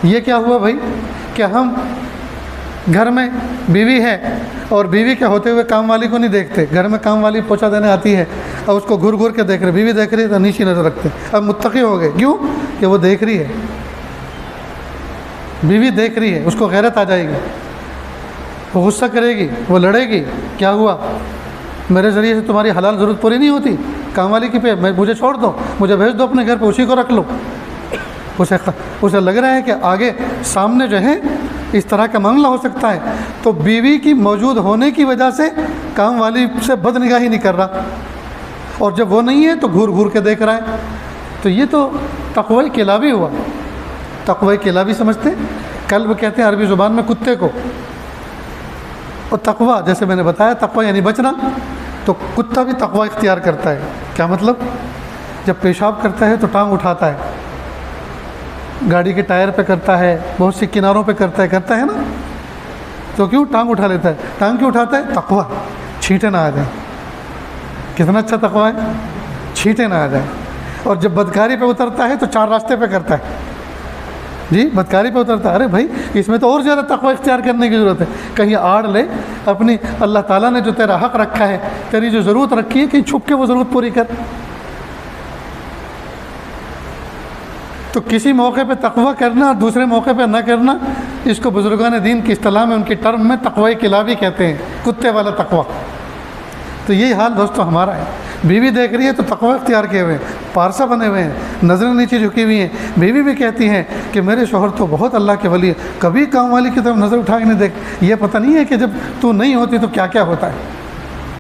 یہ کیا ہوا بھائی کہ ہم گھر میں بیوی ہے اور بیوی کے ہوتے ہوئے کام والی کو نہیں دیکھتے، گھر میں کام والی پوچھا دینے آتی ہے اور اس کو گھور گھور کے دیکھ رہے، بیوی دیکھ رہی ہے تو نیچی نظر رکھتے، اب متقی ہو گئے، کیوں کہ وہ دیکھ رہی ہے، بیوی دیکھ رہی ہے، اس کو غیرت آ جائے گی، وہ غصہ کرے گی، وہ لڑے گی، کیا ہوا میرے ذریعے سے تمہاری حلال ضرورت پوری نہیں ہوتی، کام والی کی پہ مجھے چھوڑ دو، مجھے بھیج دو اپنے گھر پہ، اسی کو رکھ لو۔ اسے لگ رہا ہے کہ آگے سامنے جو ہے اس طرح کا معاملہ ہو سکتا ہے، تو بیوی کی موجود ہونے کی وجہ سے کام والی سے بد نگاہی نہیں کر رہا، اور جب وہ نہیں ہے تو گھور گھور کے دیکھ رہا ہے۔ تو یہ تو تقوی کلابی ہوا۔ تقوی کلابی سمجھتے؟ کلب کہتے ہیں عربی زبان میں کتے کو، اور تقوی جیسے میں نے بتایا تقوی یعنی بچنا، تو کتا بھی تقوی اختیار کرتا ہے۔ کیا مطلب؟ جب پیشاب کرتا ہے تو ٹانگ اٹھاتا ہے، گاڑی کے ٹائر پہ کرتا ہے، بہت سی کناروں پہ کرتا ہے نا، تو کیوں ٹانگ اٹھا لیتا ہے؟ ٹانگ کیوں اٹھاتا ہے؟ تقوی، چھینٹے نہ آ جائیں۔ کتنا اچھا تقوی ہے، چھینٹے نہ آ جائیں۔ اور جب بدکاری پہ اترتا ہے تو 4 راستے پہ کرتا ہے، جی بدکاری پہ اترتا ہے، ارے بھائی اس میں تو اور زیادہ تقوی اختیار کرنے کی ضرورت ہے، کہیں آڑ لے اپنی، اللہ تعالیٰ نے جو تیرا حق رکھا ہے، تیری جو ضرورت رکھی ہے، کہیں چھپ کے وہ ضرورت پوری کر۔ تو کسی موقع پہ تقوی کرنا اور دوسرے موقع پہ نہ کرنا، اس کو بزرگان دین کی اصطلاح میں ان کی ٹرم میں تقوی کلابی کہتے ہیں، کتے والا تقوی۔ تو یہی حال دوستو ہمارا ہے، بیوی دیکھ رہی ہے تو تقوی اختیار کیے ہوئے ہیں، پارسا بنے ہوئے ہیں، نظریں نیچے جھکی ہوئی ہیں، بیوی بھی کہتی ہیں کہ میرے شوہر تو بہت اللہ کے ولی ہے، کبھی کام والی کی طرف نظر اٹھا کے نہیں دیکھ، یہ پتہ نہیں ہے کہ جب تو نہیں ہوتی تو کیا کیا ہوتا ہے۔